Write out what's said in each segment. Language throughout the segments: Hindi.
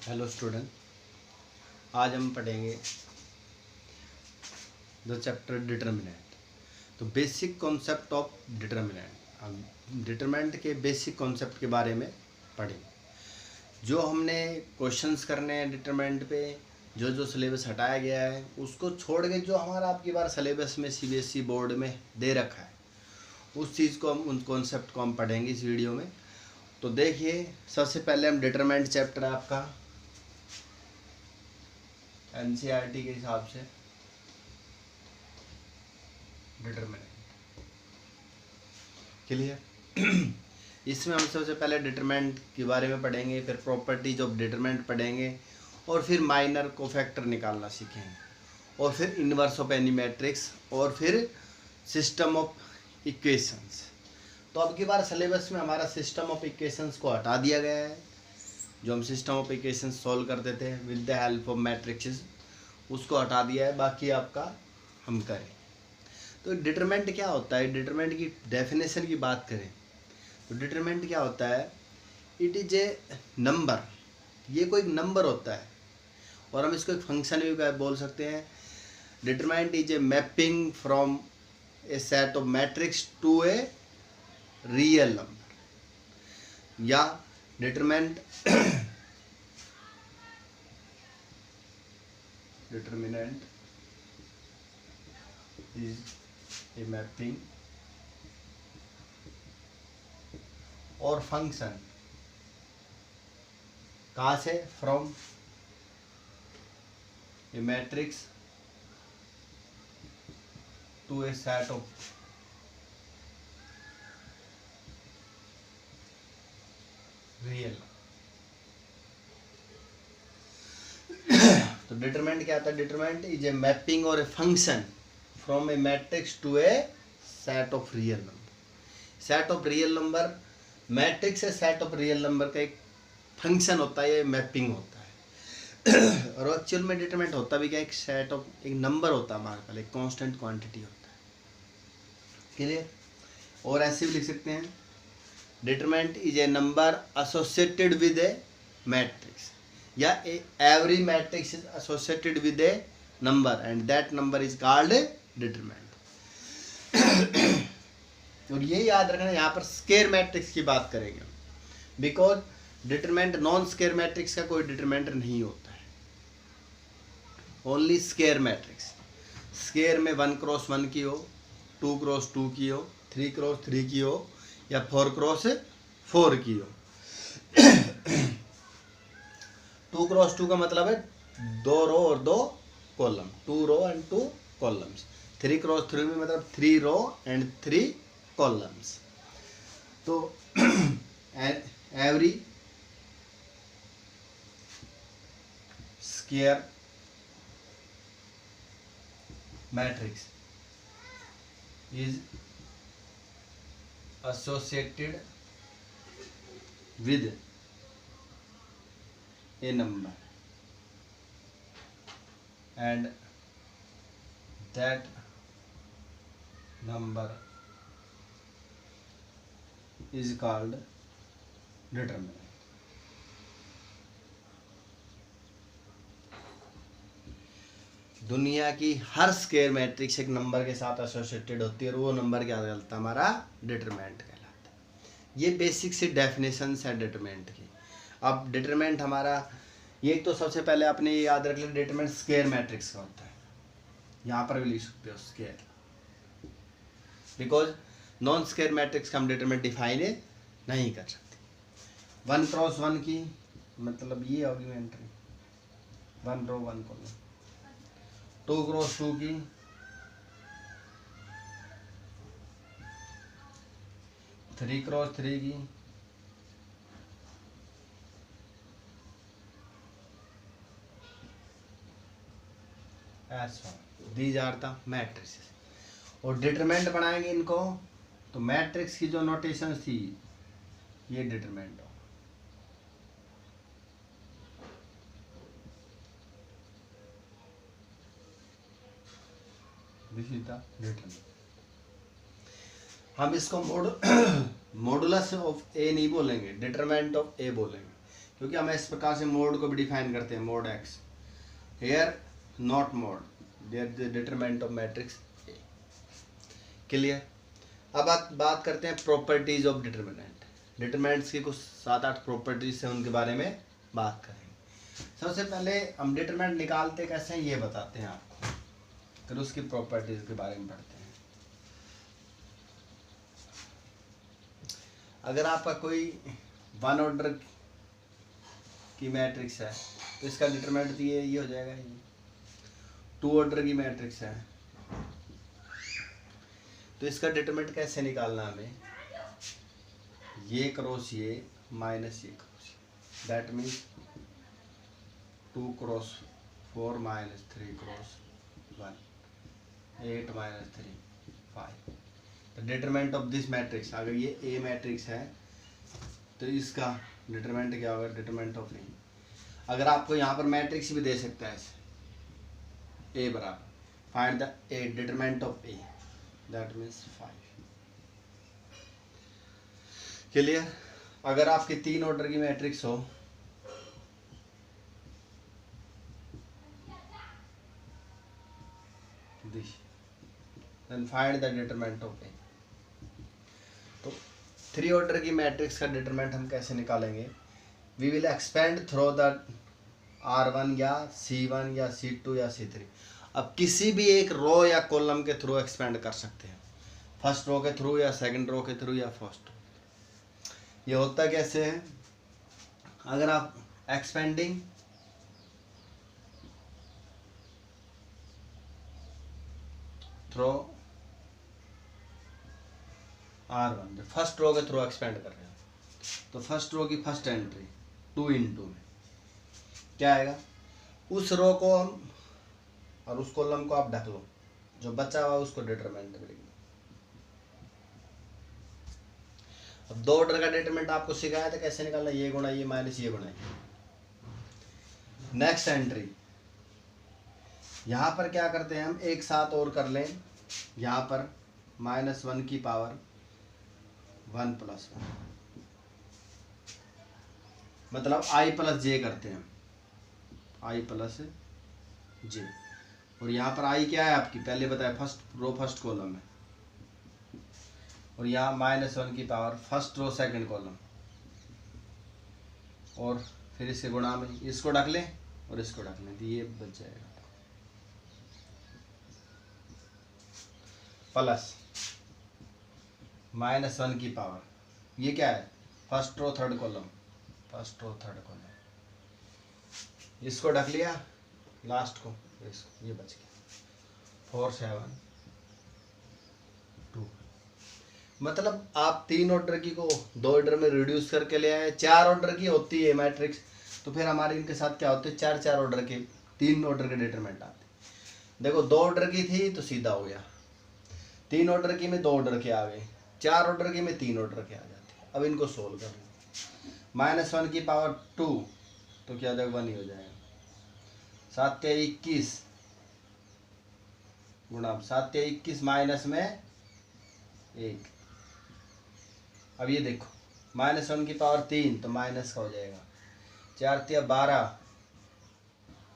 हेलो स्टूडेंट, आज हम पढ़ेंगे द चैप्टर डिटर्मिनेंट। तो बेसिक कॉन्सेप्ट ऑफ डिटर्मिनेंट, हम डिटर्मिनेंट के बेसिक कॉन्सेप्ट के बारे में पढ़ेंगे। जो हमने क्वेश्चंस करने हैं डिटर्मिनेंट पे, जो जो सिलेबस हटाया गया है उसको छोड़ के जो हमारा आपकी बार सिलेबस में सीबीएसई बोर्ड में दे रखा है उस चीज़ को हम, उन कॉन्सेप्ट को हम पढ़ेंगे इस वीडियो में। तो देखिए, सबसे पहले हम डिटर्मिनेंट चैप्टर है आपका एनसीईआरटी के हिसाब से डिटर्मिनेंट क्लियर। इसमें हम सबसे पहले डिटर्मिनेंट के बारे में पढ़ेंगे, फिर प्रॉपर्टीज ऑफ डिटर्मिनेंट पढ़ेंगे, और फिर माइनर कोफैक्टर निकालना सीखेंगे, और फिर इनवर्स ऑफ एनी मैट्रिक्स, और फिर सिस्टम ऑफ इक्वेशंस। तो अब की बार सिलेबस में हमारा सिस्टम ऑफ इक्वेशंस को हटा दिया गया है। जो हम सिस्टम ऑफ इक्वेशंस सॉल्व करते थे with the help of matrix, उसको हटा दिया है, बाकी आपका हम करें। तो डिटरमिनेंट क्या होता है, डिटरमिनेंट की डेफिनेशन की बात करें तो डिटरमिनेंट क्या होता है, इट इज ए नंबर। ये कोई नंबर होता है और हम इसको एक फंक्शन भी बोल सकते हैं। Determinant is a mapping from a set of matrix to a real number, या determinant determinant is a mapping और फंक्शन कहाँ से, from a matrix to a set of real. तो डिटरमिनेंट क्या आता है, डिटरमिनेंट इज ए मैपिंग और a function from a matrix to a set of real number. Set of real number, matrix से सेट ऑफ रियल नंबर का एक फंक्शन होता है, ये मैपिंग होता है। और एक्चुअल में डिटरमिनेंट होता भी क्या, एक सेट ऑफ, एक नंबर होता है हमारे पास, एक कांस्टेंट क्वांटिटी होता है। क्लियर। और ऐसे भी लिख सकते हैं, determinant is A number associated with A matrix, या every matrix is associated with a number and that number is called determinant। और ये याद रखना, यहाँ पर स्केयर मैट्रिक्स की बात करेंगे, because determinant non square matrix का कोई डिटरमिनेंट नहीं होता है, ओनली स्केयर मैट्रिक्स। स्केयर में 1x1 की हो, 2x2 की हो, 3x3 की हो, या 4x4 की हो। 2x2 का मतलब है 2 रो और 2 column, 2 row and 2 columns. 3x3 में मतलब 3 रो एंड 3 कॉलम्स। तो every square matrix is associated with a number and that number is called determinant। दुनिया की हर स्क्वायर मैट्रिक्स एक नंबर के साथ एसोसिएटेड होती है और वो नंबर क्या कहलाता है, हमारा डिटरमिनेंट कहलाता है। ये बेसिक सी डेफिनेशंस है डिटरमिनेंट की। अब डिटरमिनेंट हमारा, ये तो सबसे पहले आपने ये याद रख लिया, डिटरमिनेंट स्क्वायर मैट्रिक्स का होता है। यहाँ पर भी लिख सकते हो square, because non square matrix का हम डिटरमिनेंट डिफाइन नहीं कर सकते। 1x1 की मतलब ये होगी एंट्री, 1 रो 1 कॉलम। 2x2 की 3x3 की, दीज आर द मैट्रिक्स। और डिटरमिनेंट बनाएंगे इनको, तो मैट्रिक्स की जो नोटेशन थी ये डिटरमिनेंट हो, दिस इज द डिटरमिनेंट। हम इसको मॉडुलस ऑफ ए नहीं बोलेंगे, डिटरमिनेंट ऑफ ए बोलेंगे, क्योंकि हम इस प्रकार से मोड को भी डिफाइन करते हैं, mod x here not mod there the determinant of matrix A. Clear. अब बात करते हैं प्रॉपर्टीज ऑफ डिटरमिनेंट। डिटरमिनेंट्स की कुछ 7-8 प्रॉपर्टीज है, उनके बारे में बात करेंगे। सबसे पहले हम डिटरमिनेंट निकालते कैसे हैं ये बताते हैं आपको, फिर उसकी प्रॉपर्टीज के बारे में पढ़ते हैं। अगर आपका कोई 1 ऑर्डर की मैट्रिक्स है तो इसका डिटरमिनेंट ये हो जाएगा, ये 2 ऑर्डर की मैट्रिक्स है तो इसका डिटरमिनेंट कैसे निकालना हमें, ये क्रॉस ये माइनस ये क्रॉस ये, that means 2 cross 4 minus 3 cross 1, 8 minus 3 5। तो डिटरमिनेंट ऑफ दिस मैट्रिक्स, अगर ये ए मैट्रिक्स है तो इसका डिटरमिनेंट क्या होगा, डिटरमिनेंट ऑफ ए। अगर आपको यहाँ पर मैट्रिक्स भी दे सकता है ए बराबर find the A determinant of A, that means 5। Clear. अगर आपकी 3 ऑर्डर की मैट्रिक्स हो this, then find the determinant of A. तो 3 ऑर्डर की मैट्रिक्स का डिटरमिनेंट हम कैसे निकालेंगे, we will expand through the R1 या C1 या C2 या C3। अब किसी भी एक रो या कॉलम के थ्रू एक्सपेंड कर सकते हैं, फर्स्ट रो के थ्रू या सेकंड रो के थ्रू या फर्स्ट। ये होता कैसे है, अगर आप expanding through R1 first row के थ्रू एक्सपेंड कर रहे हैं तो फर्स्ट रो की फर्स्ट एंट्री 2 × में क्या आएगा, उस रो को हम और उस कॉलम को आप ढक लो, जो बचा हुआ उसको डिटरमिनेंट मिलेगी। अब 2 ऑर्डर का डिटरमिनेंट आपको सिखाया था कैसे निकालना, ये गुणा ये माइनस ये गुणा ये। नेक्स्ट एंट्री यहाँ पर क्या करते हैं हम, एक साथ और कर लें, यहाँ पर -1 की पावर 1 + 1 मतलब i + j करते हैं, i + j। और यहाँ पर i क्या है आपकी, पहले बताया फर्स्ट रो फर्स्ट कॉलम है, और यहाँ -1 की power first row second column, और फिर इसके गुणा में इसको ढक लें और इसको ढक लें तो ये बच जाएगा, प्लस -1 की पावर, ये क्या है first row third column, first row third column, इसको ढक लिया लास्ट को, ये बच गया 4 7 2। मतलब आप 3 ऑर्डर की को 2 ऑर्डर में रिड्यूस करके ले आए, 4 ऑर्डर की होती है मैट्रिक्स तो फिर हमारे इनके साथ क्या होते हैं, 4 ऑर्डर के 3 ऑर्डर के डिटरमिनेंट आते। देखो 2 ऑर्डर की थी तो सीधा हो गया, 3 ऑर्डर की में 2 ऑर्डर के आ गए, 4 ऑर्डर की में 3 ऑर्डर के आ जाते। अब इनको सोल्व कर लो, -1 की पावर 2 तो क्या हो जाएगा 1 ही हो जाएगा, 7 × 21 गुणा 7 × 21 माइनस में 1। अब ये देखो -1 की पावर 3 तो माइनस का हो जाएगा, 4 × 12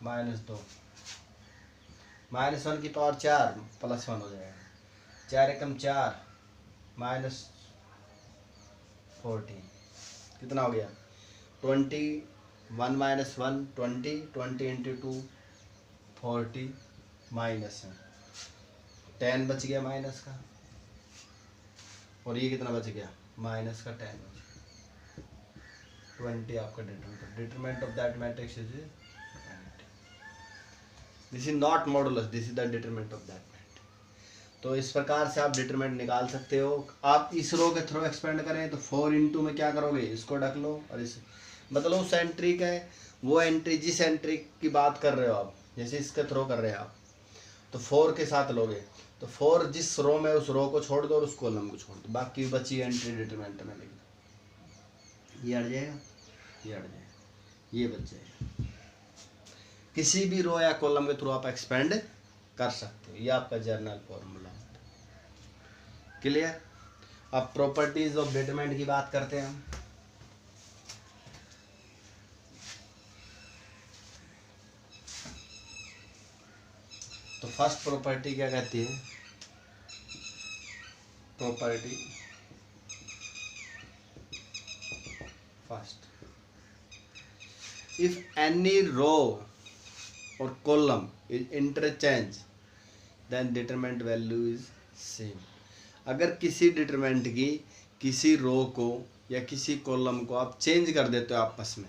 -2, -1 की पावर 4 +1 हो जाएगा, 4 × 4 -14 कितना हो गया 21 - 1 20 20 × 2 40 माइनस है 10 बच गया माइनस का, और ये कितना बच गया माइनस का 10 बच गया 20 आपका determinant of that matrix is 20। This is not modulus, this is the determinant of that matrix. तो इस प्रकार से आप डिटरमिनेंट निकाल सकते हो। आप इस रो के थ्रू एक्सपेंड करें तो 4 × में क्या करोगे, इसको ढक लो और इस मतलब उस एंट्री का वो एंट्री जिस एंट्री की बात कर रहे हो आप, जैसे इसके थ्रो कर रहे हैं आप तो 4 के साथ लोगे तो 4 जिस रो में उस रो को छोड़ दो और उस कॉलम को छोड़ दो, बाकी बची एंट्री डिटरमिनेंट में लिख दो, ये हट जाएगा, ये हट जाएगा, ये बच जाएगा। किसी भी रो या कॉलम के थ्रू आप एक्सपेंड कर सकते हो, ये आपका जर्नल फॉर्मूला है। क्लियर। अब प्रॉपर्टीज ऑफ डिटरमिनेंट की बात करते हैं हम। फर्स्ट प्रॉपर्टी क्या कहती है, property first, if any row और column is interchange then determinant value is same. अगर किसी डिटरमिनेंट की किसी रो को या किसी कॉलम को आप चेंज कर देते हो आपस में,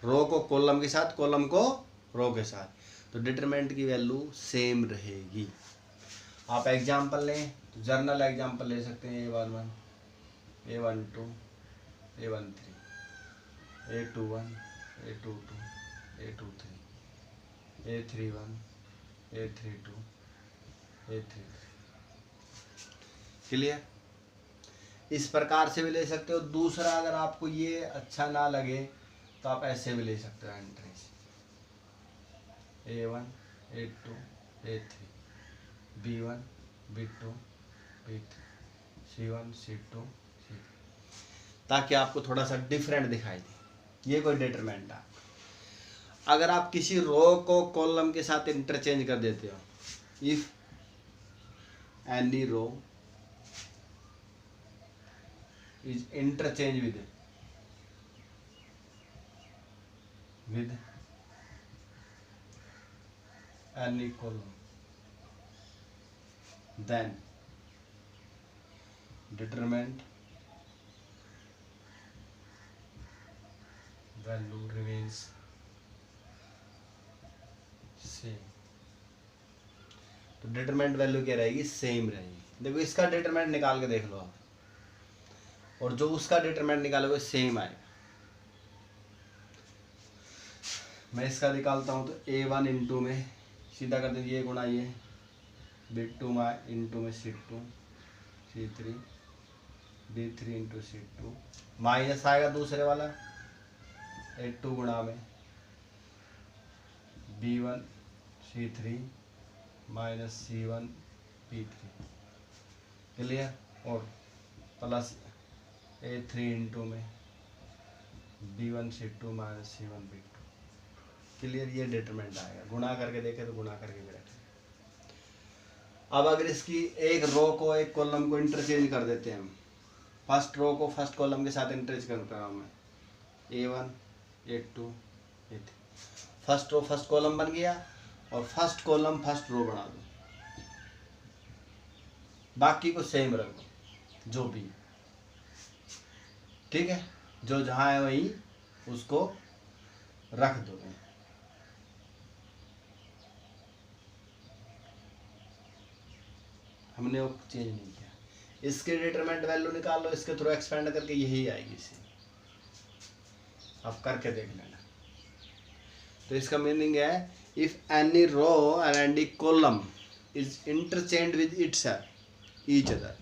रो को कॉलम के साथ, कॉलम को रो के साथ, तो डिटरमिनेंट की वैल्यू सेम रहेगी। आप एग्जांपल लें तो जर्नल एग्जांपल ले सकते हैं, A11, A12, A13, A21, A22, A23, A31, A32, A33। Clear? इस प्रकार से भी ले सकते हो। दूसरा, अगर आपको ये अच्छा ना लगे तो आप ऐसे भी ले सकते हो entries, A1, A2, A3, B1, B2, B3, C1, C2, C3, ताकि आपको थोड़ा सा डिफरेंट दिखाई दे। ये कोई डिटरमिनेंट है। अगर आप किसी रो को कॉलम के साथ इंटरचेंज कर देते हो, if any row is interchange with any column, then determinant value remains same। तो डिटरमिनेंट वैल्यू क्या रहेगी, सेम रहेगी। देखो इसका डिटरमिनेंट निकाल के देख लो आप, और जो उसका डिटरमिनेंट निकालोगे सेम आएगा। मैं इसका निकालता हूँ तो A1 इंटू में सीधा कर दीजिए, ये गुणा ये, B2 इंटू में C2, C3, B3 into C2, minus आएगा दूसरे वाला A2 गुणा में B1 C3 minus C1 B3। Clear? और प्लस A3 इंटू में B1 C2 minus C1 B2। Clear? ये डिटरमिनेंट आएगा। गुणा करके देखे तो गुणा करके भी रखें। अब अगर इसकी एक रो को एक कॉलम को इंटरचेंज कर देते हैं हम, फर्स्ट रो को फर्स्ट कॉलम के साथ इंटरचेंज करता हूँ मैं, A1, A2, A3, first row first column बन गया और फर्स्ट कॉलम फर्स्ट रो बना दो, बाकी को सेम रखो जो भी, ठीक है? जो जहाँ है वहीं उसको रख दो। हमने वो चेंज नहीं किया। इसके डिटरमिनेंट वैल्यू निकाल लो, इसके थ्रू एक्सपेंड करके यही आएगी इसी। आप करके देख लेना। तो इसका मीनिंग है, if any row and any column is interchange with itself each other.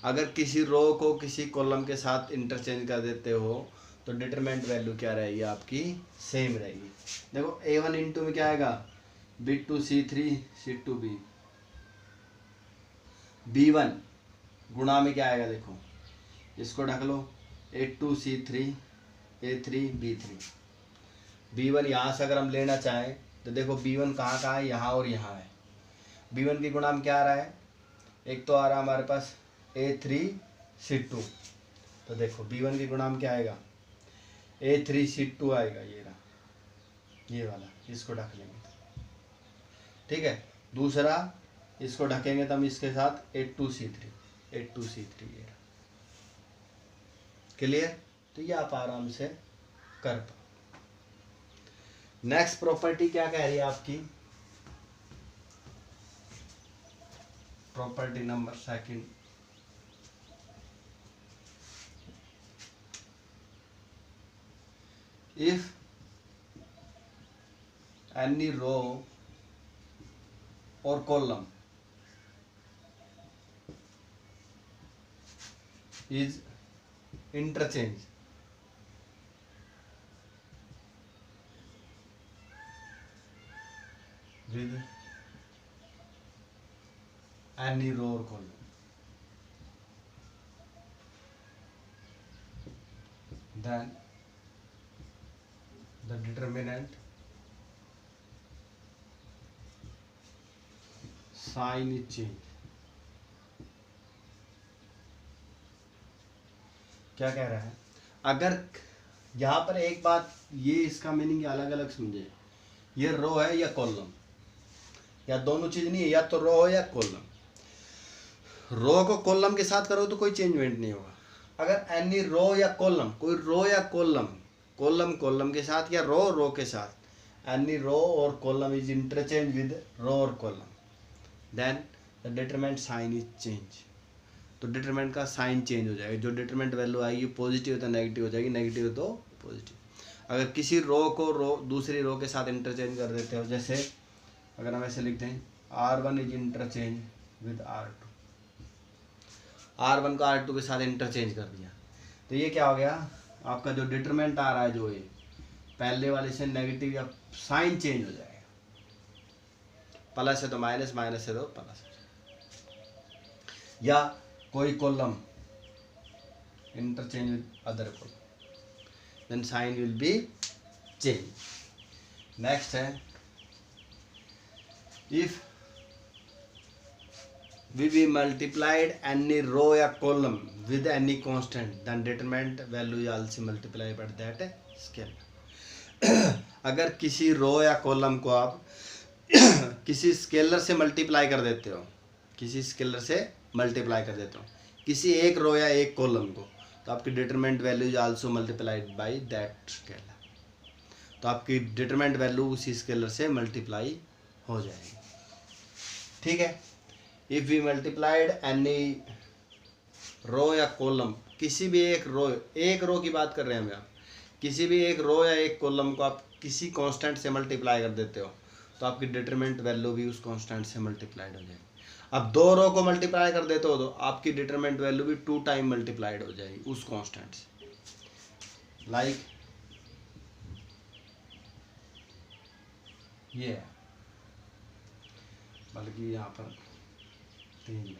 अगर किसी रो को किसी कॉलम के साथ इंटरचेंज कर देते हो तो डिटरमिनेंट वैल्यू क्या रहेगी आपकी, सेम रहेगी। देखो A1 इंटू में क्या आएगा, B2 C3 C2 B, B1 गुणा में क्या आएगा, देखो इसको ढक लो, A2 C3 A3 B3। B1 यहाँ से अगर हम लेना चाहें तो देखो B1 कहाँ है, यहाँ और यहाँ है। B1 की गुणा में क्या आ रहा है, एक तो आ रहा है हमारे पास A3 C2, तो देखो B1 की गुणा में क्या आएगा, A3 C2 आएगा, ये रहा, ये वाला, इसको ढक लेंगे, ठीक है? दूसरा इसको ढकेंगे तो हम इसके साथ A2 C3 ये रहा। क्लियर? तो ये आप आराम से कर पाओ। नेक्स्ट प्रॉपर्टी क्या कह रही है आपकी, property number second, if any row और column is interchange with any row or column, then the determinant sign is change. क्या कह रहा है, अगर यहाँ पर एक बात, ये इसका मीनिंग अलग अलग समझे, ये रो है या कॉलम, या दोनों चीज नहीं है, या तो रो हो या कॉलम। रो को कॉलम के साथ करो तो कोई चेंजमेंट नहीं होगा। अगर एनी रो या कॉलम, कोई रो या कॉलम, कॉलम कॉलम के साथ या रो रो के साथ, एनी रो और column is interchange with row और column, then the determinant sign is change. तो डिटरमिनेंट का साइन चेंज हो जाएगा। जो डिटरमिनेंट वैल्यू आएगी पॉजिटिव तो नेगेटिव हो जाएगी, नेगेटिव तो पॉजिटिव। अगर किसी रो को रो दूसरी रो के साथ इंटरचेंज कर देते हो, जैसे अगर हम ऐसे लिखते हैं R1 is interchange with R2, R1 को R2 के साथ इंटरचेंज कर दिया, तो ये क्या हो गया, आपका जो डिटरमिनेंट आ रहा है जो ये पहले वाले से नेगेटिव या साइन चेंज हो जाएगा, प्लस है तो माइनस, माइनस है तो प्लस। या कोई column interchange with other column, then sign will be change. Next है, if we be multiplied any row या column with any constant, then determinant value is also multiplied by that scalar। अगर किसी रो या कॉलम को आप किसी स्केलर से मल्टीप्लाई कर देते हो, किसी स्केलर से मल्टीप्लाई कर देते हो किसी एक रो या एक कॉलम को, तो आपकी determinant value is also multiplied by that scalar. तो आपकी डिटरमिनेंट वैल्यू उसी स्केलर से मल्टीप्लाई हो जाएगी। ठीक है, if we multiplied any row या कॉलम, किसी भी एक रो की बात कर रहे हैं हम यहाँ, किसी भी एक रो या एक कॉलम को आप किसी कांस्टेंट से मल्टीप्लाई कर देते हो, तो आपकी डिटरमिनेंट वैल्यू भी उस कांस्टेंट से मल्टीप्लाइड हो जाएगी। अब दो रो को मल्टीप्लाई कर देते हो तो आपकी डिटरमिनेंट वैल्यू भी 2 टाइम मल्टीप्लाइड हो जाएगी उस कांस्टेंट से। लाइक ये है, बल्कि यहाँ पर 3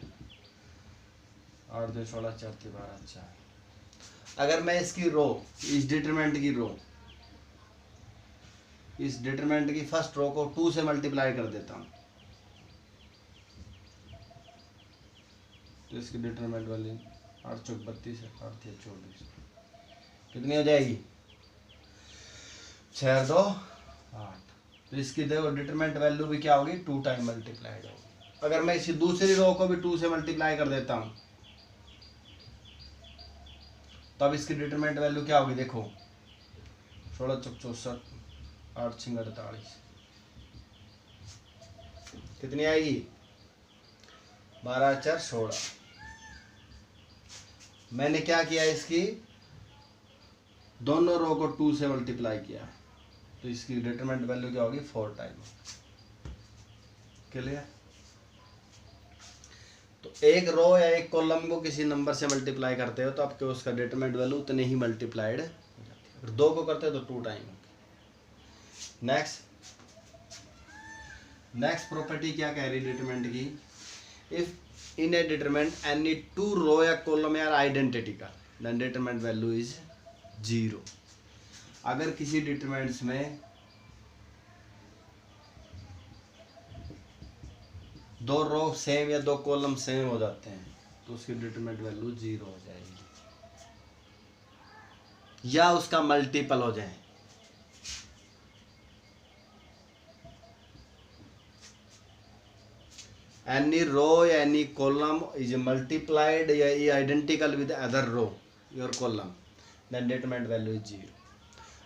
8 2 16 4 3 12 4। अगर मैं इसकी रो, इस डिटरमिनेंट की रो, इस डिटरमिनेंट की फर्स्ट रो को 2 से मल्टीप्लाई कर देता हूँ, तो इसकी डिटरमिनेंट वैल्यू 8 चौक 32 है, 8 3 24, कितनी हो जाएगी 6 2 8। तो इसकी देखो डिटरमिनेंट वैल्यू भी क्या होगी, 2 टाइम मल्टीप्लाइड होगी। अगर मैं इसी दूसरी रो को भी 2 से मल्टीप्लाई कर देता हूँ, तब इसकी डिटरमिनेंट वैल्यू क्या होगी, देखो 16 चौक 64, 8 6 48, कितनी आएगी 12 4 16। मैंने क्या किया, इसकी दोनों रो को 2 से मल्टीप्लाई किया, तो इसकी डिटरमिनेंट वैल्यू क्या होगी 4 टाइम। क्लियर। तो एक रो या एक कॉलम को किसी नंबर से मल्टीप्लाई करते हो तो आपके उसका डिटरमिनेंट वैल्यू उतने ही मल्टीप्लाइड हो जाती है। अगर 2 को करते हो तो 2 टाइम। नेक्स्ट प्रॉपर्टी क्या कह रही है डिटरमिनेंट की, if in a determinant any 2 row या column are identical then determinant value is 0। अगर किसी डिटरमिनेंट्स में 2 रो सेम या 2 कॉलम सेम हो जाते हैं तो उसकी डिटरमिनेंट वैल्यू 0 हो जाएगी, या उसका मल्टीपल हो जाए। एनी रो या एनी कॉलम इज मल्टीप्लाइड या identical with other row your column then determinant value is 0।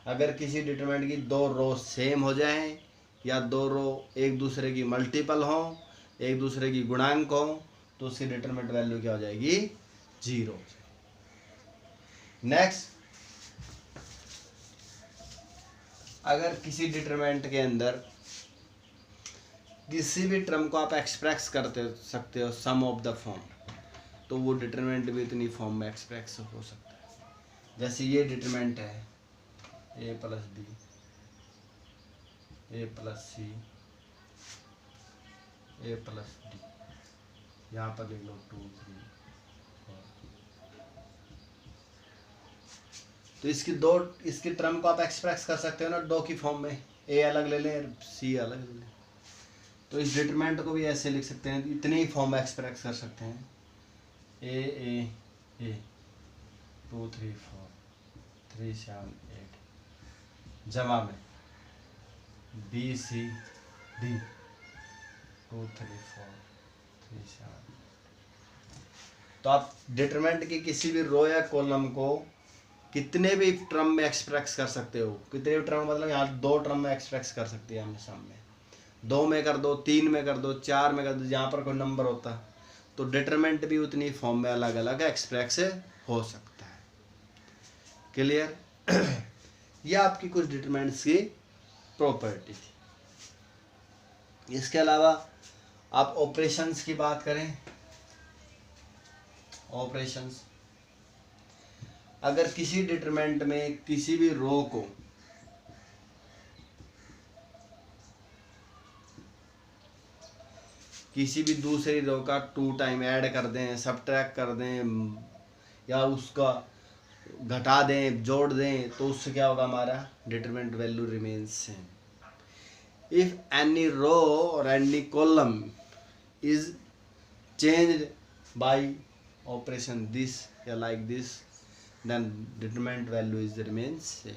अगर किसी डिटरमिनेंट की 2 रो सेम हो जाए या 2 रो एक दूसरे की मल्टीपल हो, एक दूसरे की गुणांक हो, तो उसकी डिटरमिनेंट वैल्यू क्या हो जाएगी 0। नेक्स्ट, अगर किसी डिटरमिनेंट के अंदर किसी भी टर्म को आप एक्सप्रेस करते सकते हो सम ऑफ द फॉर्म, तो वो डिटरमिनेंट भी इतनी फॉर्म में एक्सप्रेस हो सकता है। जैसे ये डिटरमिनेंट है a plus b, a plus c, a plus d, यहाँ पर लिख लो 2 3 4। तो इसकी टर्म को आप एक्सप्रेस कर सकते हो ना 2 की फॉर्म में, ए अलग ले लें सी अलग ले लें। तो इस डिटरमिनेंट को भी ऐसे लिख सकते हैं, इतने ही फॉर्म में एक्सप्रेस कर सकते हैं, ए 2 3 4 3 7 8 जमा में बी सी डी 2 3 4 3 7। तो आप डिटरमिनेंट की किसी भी रो या कॉलम को कितने भी टर्म में एक्सप्रेस कर सकते हो, कितने भी टर्म मतलब यहाँ 2 टर्म में एक्सप्रेस कर सकते हैं हमें सामने, 2 में कर दो, 3 में कर दो, 4 में कर दो, जहाँ पर कोई नंबर होता है तो डिटरमिनेंट भी उतनी फॉर्म में अलग अलग एक्सप्रेस हो सकता है। क्लियर? ये आपकी कुछ डिटरमिनेंट्स की प्रॉपर्टी थी। इसके अलावा आप ऑपरेशंस की बात करें, ऑपरेशंस, अगर किसी डिटरमिनेंट में किसी भी रो को किसी भी दूसरी रो का 2 टाइम ऐड कर दें, सबट्रैक्ट कर दें या उसका घटा दें, जोड़ दें, तो उससे क्या होगा, हमारा determinant value remains same. If any row और any column is changed by operation this या like this, then determinant value is remains same.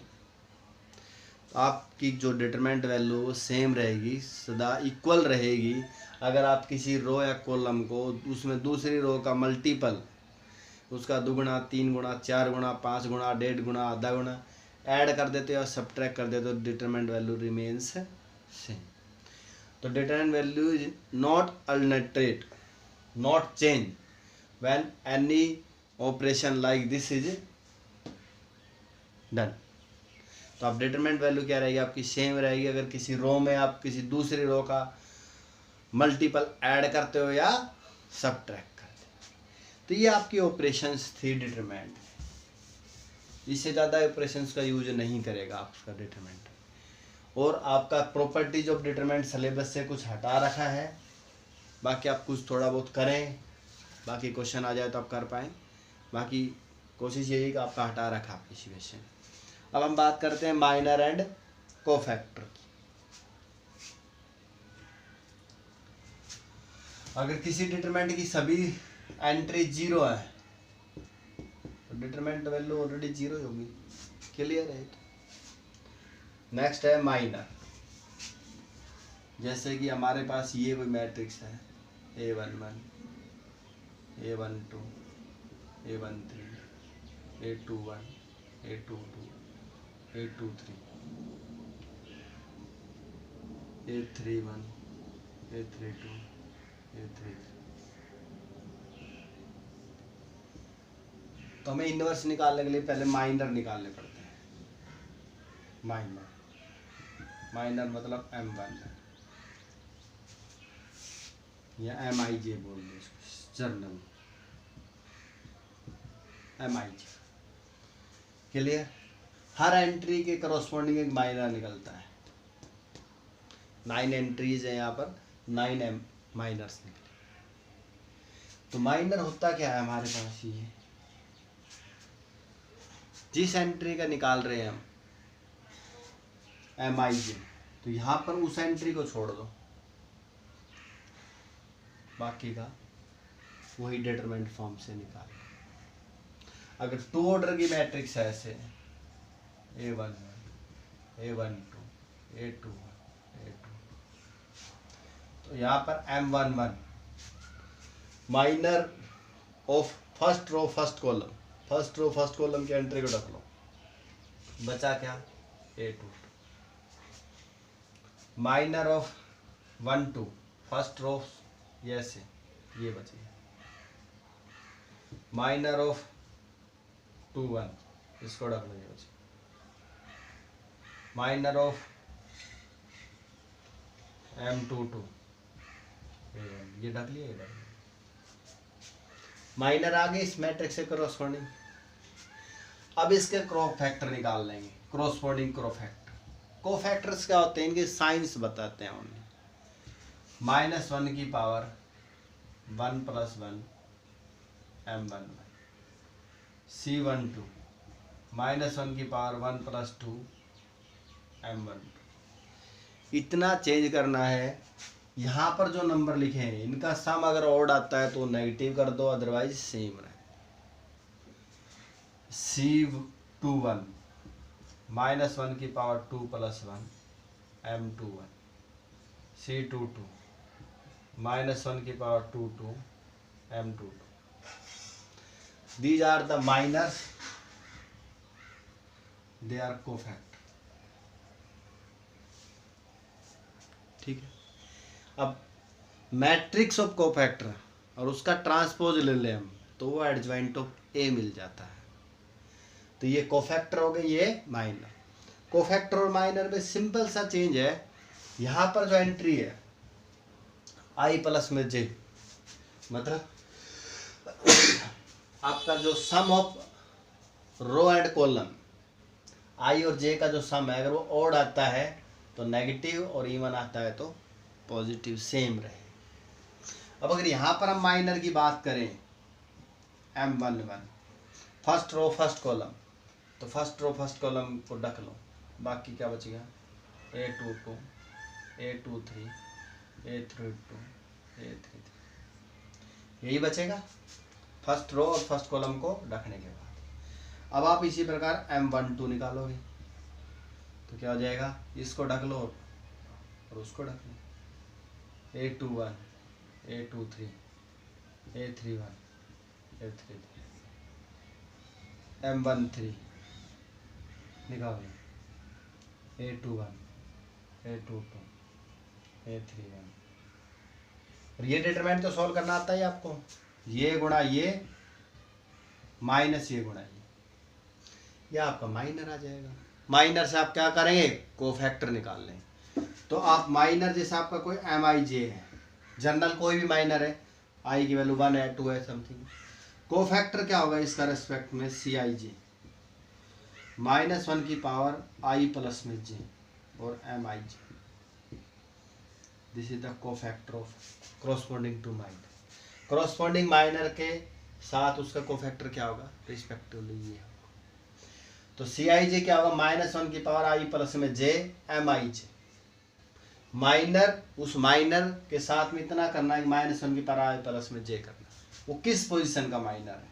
आपकी जो डिटरमिनेंट वैल्यू सेम रहेगी, सदा इक्वल रहेगी। अगर आप किसी रो या कॉलम को उसमें दूसरी रो का मल्टीपल, उसका 2 गुना, 3 गुना, 4 गुना, 5 गुना, 1.5 गुना, आधा गुना ऐड कर देते हो और सब्ट्रैक्ट कर देते हो, डिटरमिनेंट वैल्यू रिमेन्स सेम। तो determinant value is not alternate, not change when any operation like this is done. तो आप डिटरमिनेंट वैल्यू क्या रहेगी आपकी, सेम रहेगी। अगर किसी रो में आप किसी दूसरी रो का मल्टीपल ऐड करते हो या सबट्रैक्ट करते हो। तो ये आपकी ऑपरेशंस थी डिटरमिनेंट। इससे ज़्यादा ऑपरेशंस का यूज नहीं करेगा आपका डिटरमिनेंट। और आपका प्रॉपर्टीज ऑफ डिटरमिनेंट सिलेबस से कुछ हटा रखा है, बाकी आप कुछ थोड़ा बहुत करें, बाकी क्वेश्चन आ जाए तो आप कर पाएँ, बाकी कोशिश यही कि आपका हटा रखा आप किसी वजह से। अब हम बात करते हैं माइनर एंड कोफैक्टर की। अगर किसी डिटरमिनेंट की सभी एंट्री 0 है तो डिटरमिनेंट वैल्यू ऑलरेडी 0 होगी। क्लियर है? नेक्स्ट है माइनर। जैसे कि हमारे पास ये कोई मैट्रिक्स है, A11, A12, A13, A21, A22, A23, A31, A32, A33। तो हमें इनवर्स निकालने के लिए पहले माइनर निकालने पड़ते हैं। माइनर मतलब M1 या MIJ बोल दो इसको, जर्नल MIJ। क्लियर? हर एंट्री के करस्पॉन्डिंग एक माइनर निकलता है। 9 एंट्रीज है यहाँ पर, 9 माइनर्स निकले। तो माइनर होता क्या है हमारे पास, ये जिस एंट्री का निकाल रहे हैं हम MIJ, तो यहाँ पर उस एंट्री को छोड़ दो, बाकी का वही डिटरमिनेंट फॉर्म से निकाल। अगर 2 ऑर्डर की मैट्रिक्स है ऐसे, A11, A12, A21, A2, तो यहाँ पर M11 minor of first row first column, first row first column की एंट्री को रख लो, बचा क्या, A22। Minor of 1 2 first row ये से, ये बच गया। माइनर ऑफ 2 1 इसको रख लो, ये बच गया। माइनर ऑफ M22 ये ढक लिया, ये ढक लिया। माइनर आ गए इस मैट्रिक्स से करस्पॉन्डिंग। अब इसके क्रॉस फैक्टर निकाल लेंगे, करस्पॉन्डिंग क्रॉस फैक्टर। कोफैक्टर्स क्या होते हैं, इनके साइंस बताते हैं उन्हें। -1 की पावर 1 + 1 M11, C12 -1 की पावर 1 + 2 M12। इतना चेंज करना है, यहाँ पर जो नंबर लिखे हैं इनका सम अगर ऑड आता है तो नेगेटिव कर दो, अदरवाइज सेम रहे। C21 -1 की पावर 2 + 1 M21, C22 -1 की power 2 M22। These are the minors, they are cofactor। ठीक है, अब मैट्रिक्स ऑफ कोफैक्टर और उसका ट्रांसपोज ले लें हम तो वो एडजॉइंट ऑफ ए मिल जाता है। तो ये कोफैक्टर हो गए, ये माइनर। कोफैक्टर और माइनर में सिंपल सा चेंज है, यहाँ पर जो एंट्री है I + में J, मतलब आपका जो sum of row and column I और J का जो सम है अगर वो ऑड आता है तो नेगेटिव और इवन आता है तो पॉजिटिव, सेम रहे। अब अगर यहाँ पर हम माइनर की बात करें M11 first row first column, तो फर्स्ट रो फर्स्ट कॉलम को रख लो, बाकी क्या बचेगा A22 A23 A32 A33, यही बचेगा फर्स्ट रो और फर्स्ट कॉलम को रखने के बाद। अब आप इसी प्रकार M12 निकालोगे तो क्या हो जाएगा, इसको ढक लो और उसको ढक लो, A21 A23 A31 A33 M13 निकालो, A21 A22 A31। और ये डिटरमिनेंट तो सॉल्व करना आता है आपको, ये गुणा ये माइनस ये गुणा ये आपका माइनर आ जाएगा। माइनर से आप क्या करेंगे, कोफैक्टर निकाल लें। तो आप माइनर जैसे आपका कोई MIJ है, जनरल कोई भी माइनर है, I की वैल्यू 1 है 2 है समथिंग, कोफैक्टर क्या होगा इसका रेस्पेक्ट में CIJ -1 की पावर I + में J और MIJ। This is the cofactor of corresponding to minor. Corresponding minor के साथ उसका कोफैक्टर क्या होगा रिस्पेक्टिवली ये। तो CIJ क्या होगा, -1 की पावर I + में J MIJ। माइनर उस माइनर के साथ में इतना करना है -1 की पावर I + में J करना। वो किस पोजीशन का माइनर है,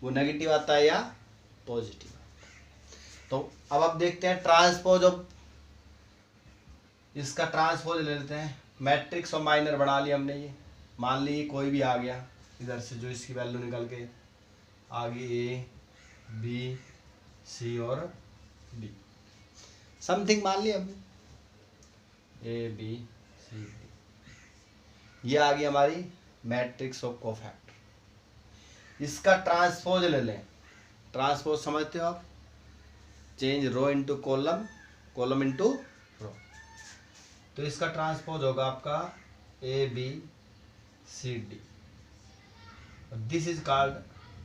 वो नेगेटिव आता है या पॉजिटिव। तो अब आप देखते हैं ट्रांसपोज ऑफ, इसका ट्रांसपोज ले लेते हैं। मैट्रिक्स और माइनर बना लिया हमने। ये मान ली कोई भी आ गया इधर से, जो इसकी वैल्यू निकल के आ गई A B C और D समथिंग मान लिया हमने, A B C D। ये आ गई हमारी मैट्रिक्स ऑफ कोफैक्टर। इसका ट्रांसपोज ले लें। ट्रांसपोज समझते हो आप, चेंज रो इनटू कॉलम, कॉलम इनटू रो। तो इसका ट्रांसपोज होगा आपका A B C D। This is called,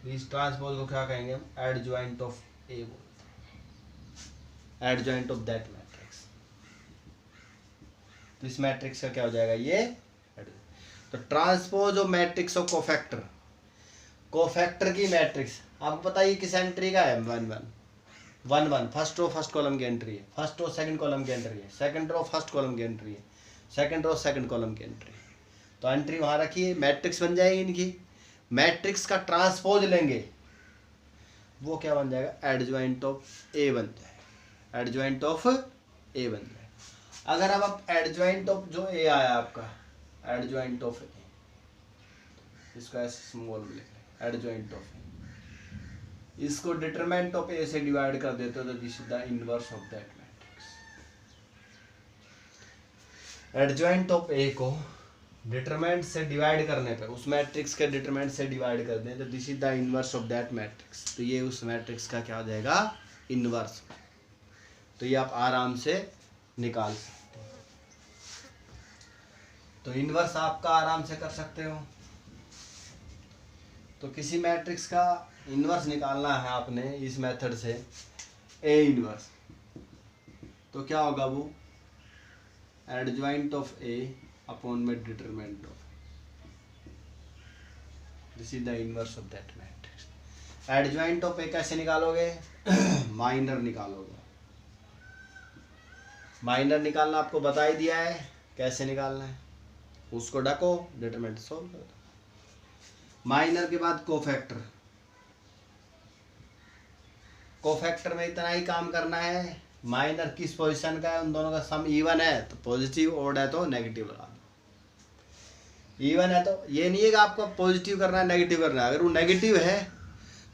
इस ट्रांसपोज को क्या कहेंगे हम, एडजॉइंट ऑफ A बोलते हैं, एडजॉइंट ऑफ दैट मैट्रिक्स। तो इस मैट्रिक्स का क्या हो जाएगा ये। तो transpose of matrix of cofactor, cofactor की मैट्रिक्स आपको पता है किस एंट्री का है, 1 1 1 1 फर्स्ट रो फर्स्ट कॉलम की एंट्री है, फर्स्ट रो सेकंड कॉलम की एंट्री है, सेकंड रो फर्स्ट कॉलम की एंट्री है, सेकंड रो सेकंड कॉलम की एंट्री है। तो एंट्री वहां रखिए, मैट्रिक्स बन जाएगी इनकी। मैट्रिक्स का ट्रांसपोज लेंगे, वो क्या बन जाएगा, एडजॉइंट ऑफ ए बन जाएगा, एडजॉइंट ऑफ ए बन जाएगा। अगर अब आप एडजॉइंट ऑफ जो ए आया आपका, एडजॉइंट ऑफ ए, इसको ऐसे स्मॉल में लिख रहे, एडजॉइंट ऑफ ए, इसको डिटरमिनेंट ऑफ ए से डिवाइड कर देते हो तो this is the inverse of that matrix. Adjoint of A को डिटरमिनेंट से डिवाइड करने पर, उस मैट्रिक्स के डिटरमिनेंट से डिवाइड कर दें तो this is the inverse of that matrix. तो ये उस मैट्रिक्स का क्या हो जाएगा, इनवर्स। तो ये आप आराम से निकाल सकते हो। तो इनवर्स आपका आराम से कर सकते हो। तो किसी मैट्रिक्स का इनवर्स निकालना है आपने इस मेथड से, ए इनवर्स, तो क्या होगा वो, एडजॉइंट ऑफ ए अपॉन में determinant of, this is the inverse of that matrix. Adjoint of A कैसे निकालोगे, माइनर निकालोगे। माइनर निकालना आपको बता ही दिया है कैसे निकालना है। उसको ढको, डिटरमिनेंट सॉल्व कर दो। माइनर के बाद कोफैक्टर। कोफैक्टर में इतना ही काम करना है, माइनर किस पोजीशन का है, उन दोनों का सम इवन है तो पॉजिटिव, ओड है तो नेगेटिव लगा दो। इवन है तो ये नहीं है कि आपको पॉजिटिव करना है नेगेटिव करना है, अगर वो नेगेटिव है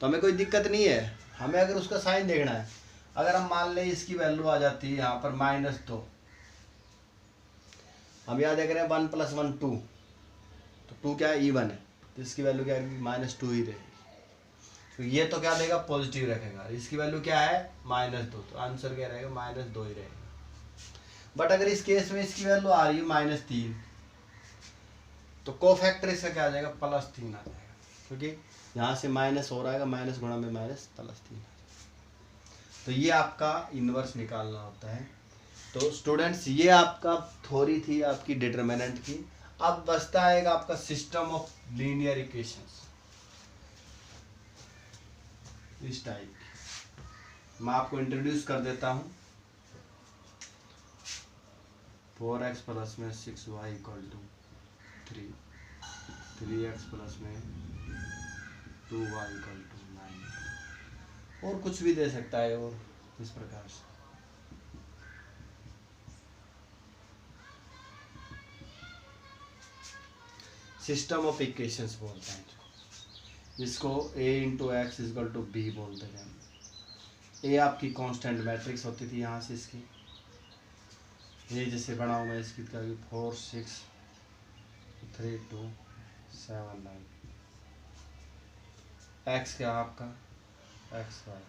तो हमें कोई दिक्कत नहीं है, हमें अगर उसका साइन देखना है। अगर हम मान लें इसकी वैल्यू आ जाती है यहाँ पर -2, हम यहाँ देख रहे हैं 1 + 1 2, तो 2 क्या है, इवन है, तो इसकी वैल्यू क्या है, -2 ही रहेगी। तो ये तो क्या देगा, पॉजिटिव रखेगा। इसकी वैल्यू क्या है, -2, तो आंसर क्या रहेगा, -2 ही रहेगा। बट अगर इस केस में इसकी वैल्यू आ रही है -3, तो कोफैक्टर इसका क्या आ जाएगा, +3 आ जाएगा, क्योंकि यहाँ से माइनस हो रहा है, माइनस गुणा में माइनस +3। तो ये आपका इन्वर्स निकालना होता है। तो स्टूडेंट्स ये आपका थ्योरी थी आपकी डिटरमिनेंट की। अब बचता है आपका सिस्टम ऑफ लीनियर इक्वेशंस, इस टाइप की मैं आपको इंट्रोड्यूस कर देता हूँ। 4x + 6y = 3, 3x + 2y = 9, और कुछ भी दे सकता है, और इस प्रकार से। सिस्टम ऑफ इक्वेशंस बोलते हैं जिसको a × x = b बोलते हैं। ए आपकी कांस्टेंट मैट्रिक्स होती थी, यहाँ से इसकी ये जैसे बना हुआ है इसकी 4 6 3 2 7 9। x क्या आपका, x y,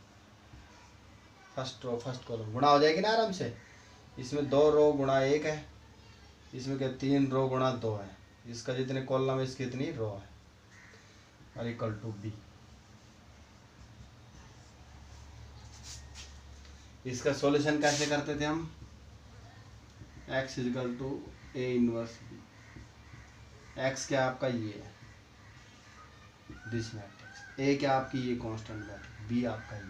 फर्स्ट कॉलम गुणा हो जाएगी ना आराम से। इसमें 2 रो गुणा 1 है, इसमें क्या 3 रो गुणा 2 है, इसका जितने कॉलम है इसकी इतनी रो है, और = b। इसका सॉल्यूशन कैसे करते थे हम, x = a inverse b। x क्या आपका ये है, दिस मैट्रिक्स, a क्या आपकी ये कांस्टेंट मैट्रिक्स, b आपका ये।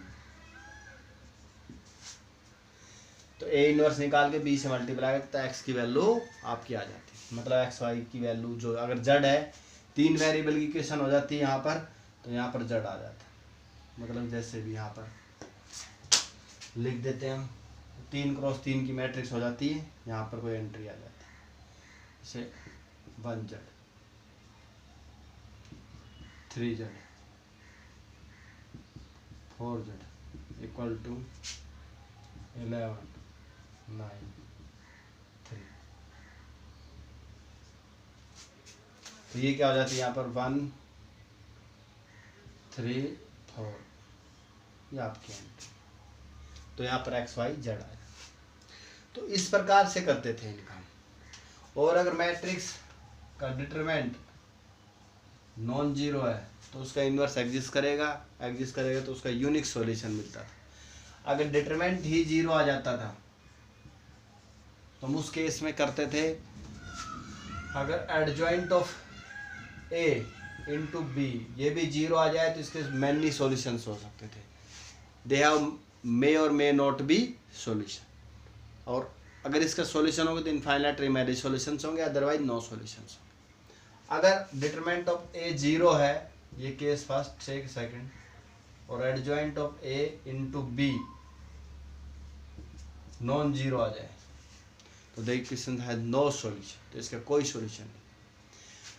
तो a इनवर्स निकाल के b से मल्टीप्लाई करते तो x की वैल्यू आपकी आ जाती है। मतलब x y की वैल्यू जो अगर z है, 3 वेरिएबल की इक्वेशन हो जाती है यहाँ पर, तो यहाँ पर z आ जाता है। मतलब जैसे भी यहाँ पर लिख देते हैं हम, 3 × 3 की मैट्रिक्स हो जाती है, यहाँ पर कोई एंट्री आ जाती है, जैसे 1z 3z 4z = 11 9 3। तो ये क्या हो जाती है यहाँ पर 1 3 4, ये आपकी एंट्री। तो यहाँ पर x y z आया। तो इस प्रकार से करते थे इनका। और अगर मैट्रिक्स का डिटरमिनेंट नॉन जीरो है तो उसका इन्वर्स एग्जिस्ट करेगा तो उसका यूनिक सॉल्यूशन मिलता था। अगर डिटरमिनेंट ही 0 आ जाता था तो हम उस केस में करते थे, अगर एडजॉइंट ऑफ a × b ये भी 0 आ जाए तो इसके मैनी सॉल्यूशंस हो सकते थे। दे हैव मे और मे नॉट बी सॉल्यूशन, और अगर इसका सॉल्यूशन होगा तो इनफाइनाइट रिमेडी सॉल्यूशंस होंगे, अदरवाइज नो सॉल्यूशंस होंगे। अगर डिटरमिनेंट ऑफ a 0 है, ये केस फर्स्ट सेकंड, और adjoint of a × b non zero आ जाए तो the equation has no solution, तो इसका कोई सॉल्यूशन नहीं।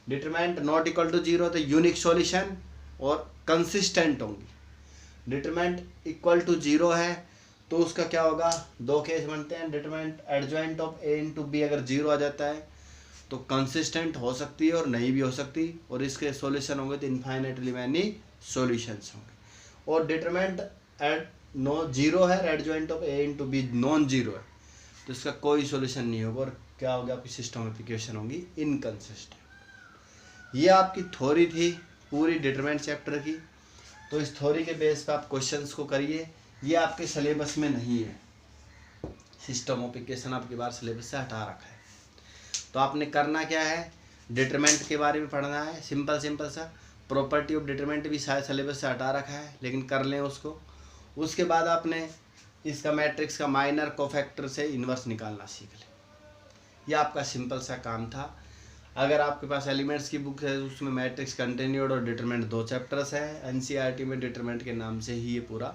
डिटरमिनेंट नॉट इक्वल टू 0 तो यूनिक सॉल्यूशन और कंसिस्टेंट होंगी। डिटरमिनेंट इक्वल टू 0 है तो उसका क्या होगा, 2 केस बनते हैं। Determinant adjoint of a × b अगर 0 आ जाता है तो कंसिस्टेंट हो सकती है और नहीं भी हो सकती, और इसके सॉल्यूशन होंगे तो इनफाइनाइटली मैनी सॉल्यूशंस होंगे। और डिटरमिनेंट एड नो 0 है, adjoint of a × b non 0 है तो इसका कोई सॉल्यूशन नहीं होगा, और क्या होगा, आपकी सिस्टम ऑफ इक्वेशन होंगी इनकंसिस्टेंट। ये आपकी थ्योरी थी पूरी डिटरमिनेंट चैप्टर की। तो इस थ्योरी के बेस पे आप क्वेश्चंस को करिए, ये आपके सिलेबस में नहीं है। सिस्टम ऑफ इक्वेशन आपकी बार सिलेबस से हटा रखा है। तो आपने करना क्या है, डिटरमिनेंट के बारे में पढ़ना है, सिंपल सा। प्रॉपर्टी ऑफ डिटरमिनेंट भी शायद सिलेबस से हटा रखा है, लेकिन कर लें उसको। उसके बाद आपने इसका मैट्रिक्स का माइनर कोफैक्टर से इन्वर्स निकालना सीख लें। यह आपका सिंपल सा काम था। अगर आपके पास एलिमेंट्स की बुक है उसमें मैट्रिक्स, कंटिन्यूड और डिटरमिनेंट 2 चैप्टर्स हैं। एनसीईआरटी में डिटरमिनेंट के नाम से ही ये पूरा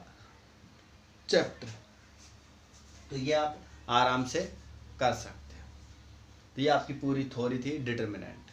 चैप्टर, तो ये आप आराम से कर सकते हो। तो ये आपकी पूरी थ्योरी थी डिटरमिनेंट।